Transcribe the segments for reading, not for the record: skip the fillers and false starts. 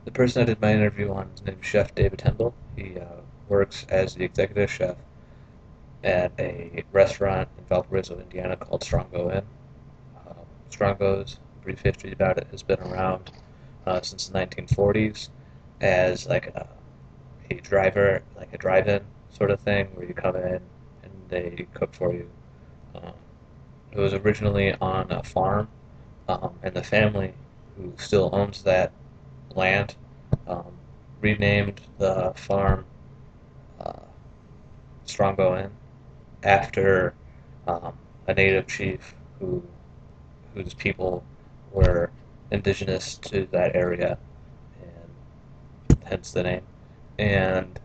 The person I did my interview on is named Chef David Hemble. He works as the executive chef at a restaurant in Valparaiso, Indiana called Strongo Inn. Strongo's, brief history about it, has been around since the 1940s as like a driver, like a drive-in sort of thing where you come in and they cook for you. Um, it was originally on a farm, and the family who still owns that land um, renamed the farm uh, Strongbow Inn after um, a native chief whose people were indigenous to that area, and hence the name. And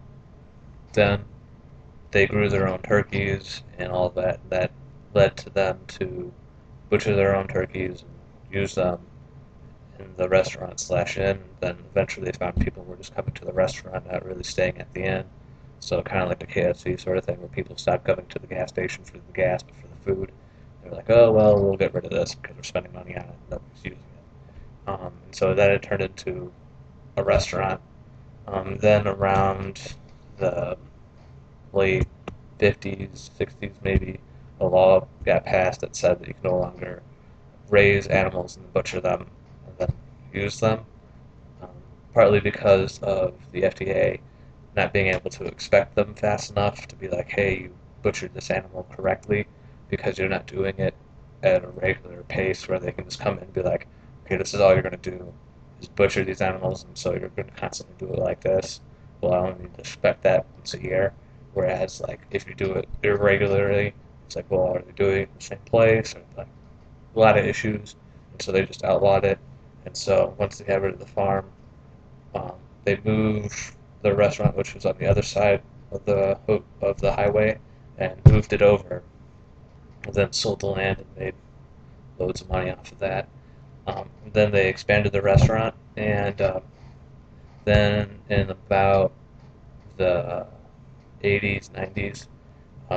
then they grew their own turkeys and all that. That led to them to butcher their own turkeys and use them in the restaurant slash inn. Then eventually they found people were just coming to the restaurant, not really staying at the inn. So kind of like the KFC sort of thing, where people stopped coming to the gas station for the gas, but for the food, they're like, oh well, we'll get rid of this because we're spending money on it, and nobody's using it. And so then it turned into a restaurant. Then around the late 50s, 60s maybe, a law got passed that said that you can no longer raise animals and butcher them and then use them, um, partly because of the FDA not being able to inspect them fast enough to be like, hey, you butchered this animal correctly, because you're not doing it at a regular pace where they can just come in and be like, okay, this is all you're going to do is butcher these animals, and so you're going to constantly do it like this. Well, I only need to inspect that once a year. Whereas, like, if you do it irregularly, it's like, well, are they doing it in the same place? Or, like, a lot of issues, and so they just outlawed it. And so once they got rid of the farm, um, they moved the restaurant, which was on the other side of the highway, and moved it over. And then sold the land and made loads of money off of that. Then they expanded the restaurant, and then in about the 80s, 90s,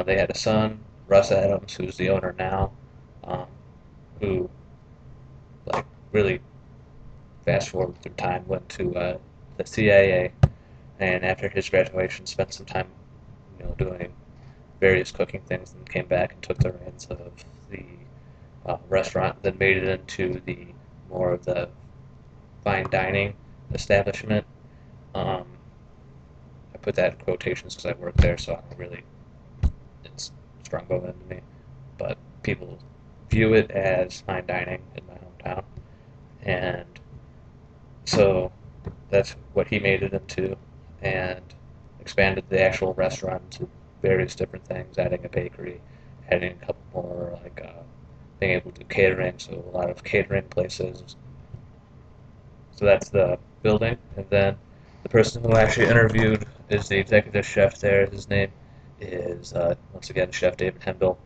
they had a son, Russ Adams, who's the owner now, um, who like really fast forward through time went to the CIA, and after his graduation, spent some time, doing various cooking things, and came back and took the reins of the restaurant, then made it into the more of the fine dining establishment. Um, I put that in quotations because I work there, so I don't really, it's strong going into me. But people view it as fine dining in my hometown. And so that's what he made it into, and expanded the actual restaurant to various different things, adding a bakery, adding a couple more, like being able to do catering, so a lot of catering places. So that's the building, and then the person who actually interviewed is the executive chef there. His name is once again Chef David Hembill.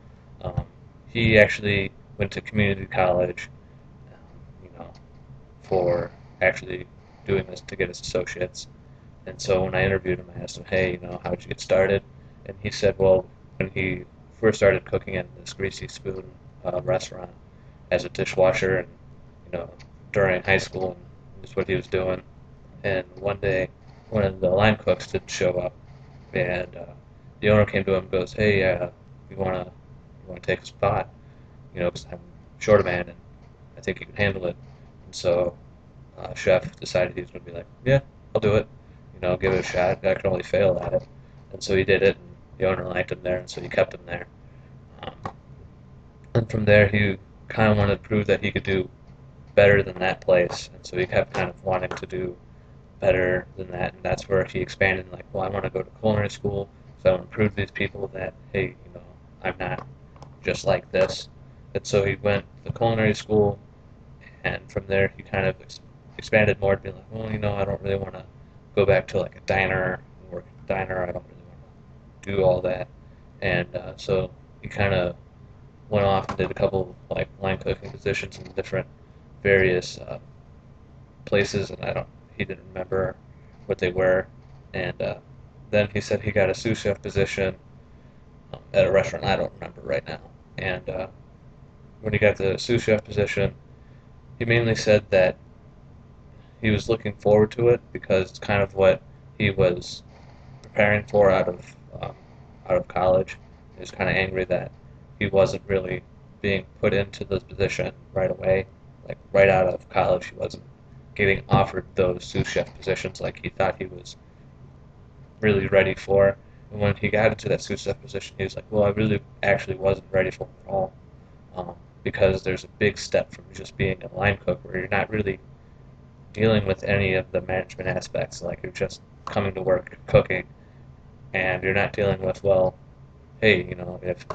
Um, he actually went to community college, you know, for actually doing this to get his associates. And so when I interviewed him, I asked him, hey, how did you get started? And he said, well, when he first started cooking in this Greasy Spoon restaurant as a dishwasher, and you know, during high school, and that's what he was doing. And one day, one of the line cooks didn't show up, and the owner came to him and goes, hey, you wanna take a spot? Because I'm short a man, and I think you can handle it. And so chef decided he was going to be like, yeah, I'll do it. Give it a shot. I could only fail at it. And so he did it, and the owner liked him there, and so he kept him there. Um, and from there, he kind of wanted to prove that he could do better than that place, and so he kept kind of wanting to do better than that, and that's where he expanded, like, well, I want to go to culinary school, so I want to prove to these people that, hey, I'm not just like this. And so he went to culinary school, and from there he kind of expanded more to be like, well, I don't really want to go back to like a diner and work at a diner. I don't really want to do all that, and so he kind of went off and did a couple like line cooking positions in different various places, and I don't, he didn't remember what they were, and then he said he got a sous chef position at a restaurant I don't remember right now, and when he got the sous chef position, he mainly said that he was looking forward to it because it's kind of what he was preparing for um, out of college. He was kind of angry that he wasn't really being put into the position right away. Like right out of college, he wasn't getting offered those sous chef positions like he thought he was really ready for. And when he got into that sous chef position, he was like, "Well, I really actually wasn't ready for it at all." Because there's a big step from just being a line cook where you're not really dealing with any of the management aspects. Like you're just coming to work cooking, and you're not dealing with, well, hey, if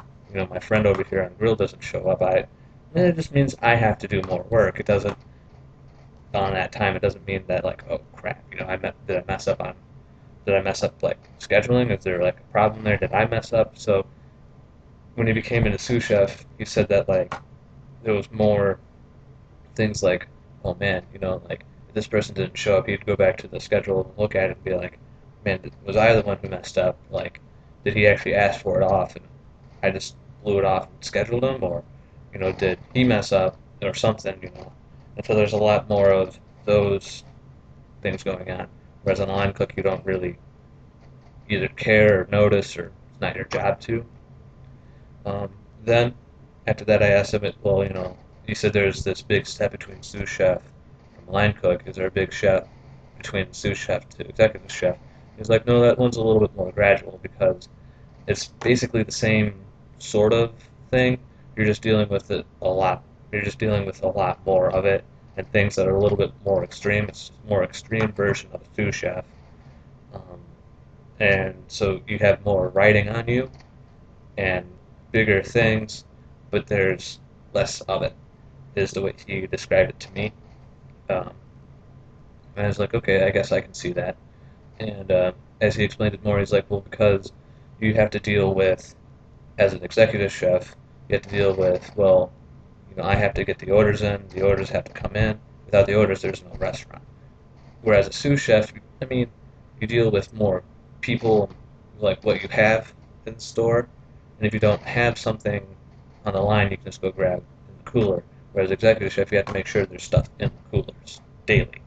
my friend over here on grill doesn't show up, it just means I have to do more work. It doesn't on that time. It doesn't mean that like, oh crap, did I mess up on did I mess up like scheduling? Is there like a problem there? Did I mess up? So when he became a sous chef, he said that like there was more things like, oh man, like if this person didn't show up, he'd go back to the schedule and look at it and be like, man, was I the one who messed up? Like, did he actually ask for it off and I just blew it off and scheduled him, or did he mess up or something? And so there's a lot more of those things going on. Whereas on a line cook, you don't really either care or notice, or it's not your job to. Um, then after that, I asked him, well, you said there's this big step between sous chef and line cook. Is there a big step between sous chef to executive chef? He's like, no, that one's a little bit more gradual because it's basically the same sort of thing. You're just dealing with it a lot. You're just dealing with a lot more of it and things that are a little bit more extreme. It's a more extreme version of a sous chef. Um, and so you have more writing on you and bigger things, but there's less of it, is the way he described it to me. Um, and I was like, okay, I guess I can see that. And as he explained it more, he's like, well, because you have to deal with, as an executive chef, you have to deal with, well, I have to get the orders in, the orders have to come in. Without the orders, there's no restaurant. Whereas a sous chef, I mean, you deal with more people, like what you have in the store, and if you don't have something on the line, you can just go grab in the cooler. Whereas executive chef, you have to make sure there's stuff in the coolers daily,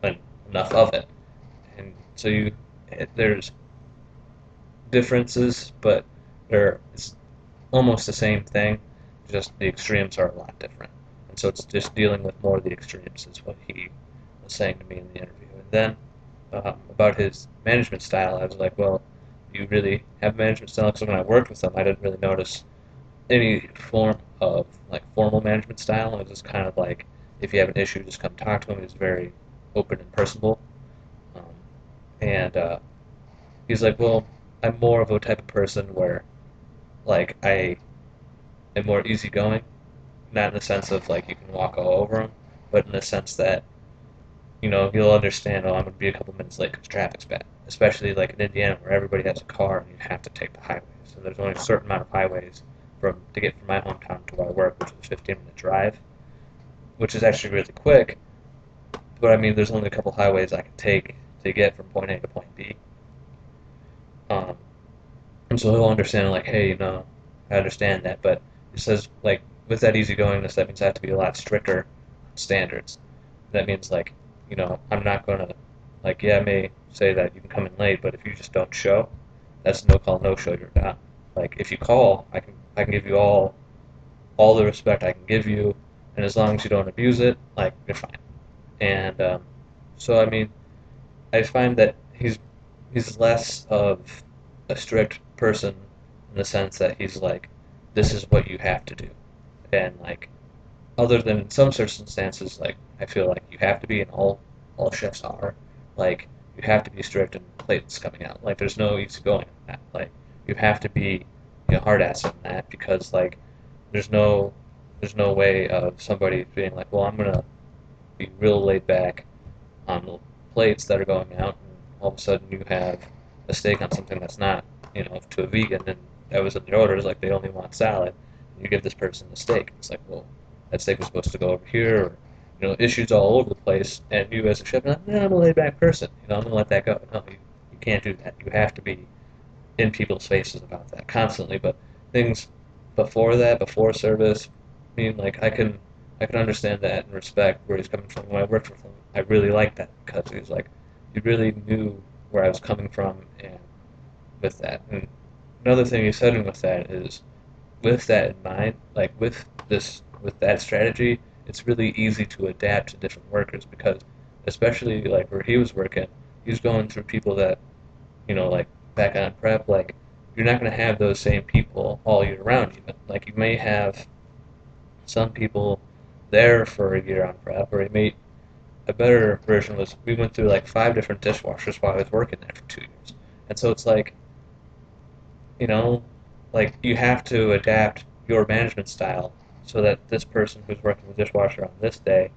and enough of it. And so there's differences, but it's almost the same thing. Just the extremes are a lot different, and so it's just dealing with more of the extremes is what he was saying to me in the interview. And then about his management style, I was like, well, do you really have management style? Because when I worked with him, I didn't really notice any form of like formal management style. It was just kind of like if you have an issue, just come talk to him. He's very open and personable. Um, and he's like, well, I'm more of a type of person where like I am more easygoing, not in the sense of like you can walk all over him, but in the sense that he'll understand. Oh, I'm gonna be a couple minutes late because traffic's bad, especially like in Indiana where everybody has a car and you have to take the highways. So there's only a certain amount of highways to get from my hometown to where I work, which is a 15-minute drive, which is actually really quick. But I mean, there's only a couple highways I can take to get from point A to point B. Um, and so he'll understand like, hey, I understand that, but he says like with that easygoingness, that means I have to be a lot stricter on standards. That means like, I'm not gonna like, yeah, I may say that you can come in late, but if you just don't show, that's no call, no show. You're done. Like if you call, I can give you all the respect I can give you, and as long as you don't abuse it, like you're fine. And so I mean, I find that he's less of a strict person in the sense that he's like, this is what you have to do, and like other than in some circumstances, like I feel like you have to be, and all chefs are, like you have to be strict and plates coming out. Like there's no easy going in that. Like you have to be hard ass in that because like there's no there's no way of somebody being like, well, I'm gonna be real laid back on the plates that are going out, and all of a sudden you have a steak on something that's not, to a vegan, and that was in their orders, like they only want salad, and you give this person the steak. It's like, well, that steak was supposed to go over here, or, issues all over the place, and you as a chef, nah, I'm a laid back person, I'm gonna let that go. No, you can't do that. You have to be in people's faces about that constantly, but things before that, before service, I mean, like I can understand that and respect where he's coming from when I worked with him I really liked that because he was like, he really knew where I was coming from, and with that. And another thing he said with that is, with that in mind, like with that strategy, it's really easy to adapt to different workers because, especially like where he was working, he was going through people that, like back on prep, like you're not going to have those same people all year round. Even like you may have some people there for a year on prep, or you may a better version was we went through like 5 different dishwashers while I was working there for 2 years, and so it's like you know, like you have to adapt your management style so that this person who's working the dishwasher on this day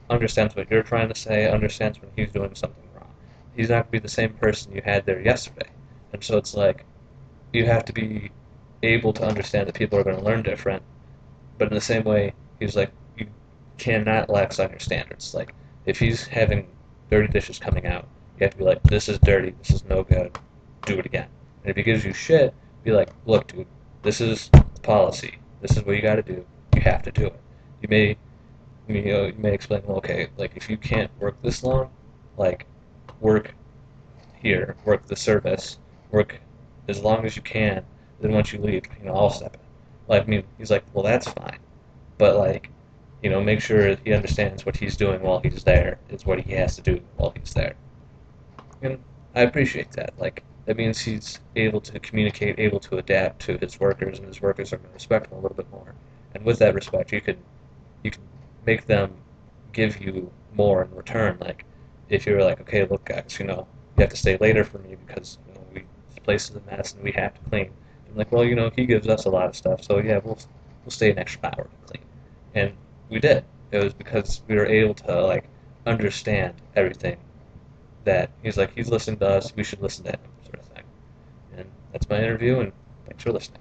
understands what you're trying to say, understands when he's doing something wrong. He's not going to be the same person you had there yesterday. And so it's like you have to be able to understand that people are going to learn different, but in the same way, he's like, you cannot lax on your standards. Like, if he's having dirty dishes coming out, you have to be like, this is dirty, this is no good, do it again. And if he gives you shit, be like, look, dude, this is the policy. This is what you got to do. You have to do it. You may, you may explain, well, okay, like if you can't work this long, like work here, work the service, work as long as you can. Then once you leave, I'll step in. Like, I mean, he's like, well, that's fine, but like, make sure he understands what he's doing while he's there is what he has to do while he's there. And I appreciate that. Like, that means he's able to communicate, able to adapt to his workers, and his workers are going to respect him a little bit more. And with that respect, you can make them give you more in return. Like, if you're like, okay, look, guys, you have to stay later for me because this place is a mess and we have to clean. I'm like, well, he gives us a lot of stuff, so yeah, we'll stay an extra hour to clean, and we did. It was because we were able to like understand everything that he's listening to us, we should listen to him, sort of thing. And that's my interview, and thanks for listening.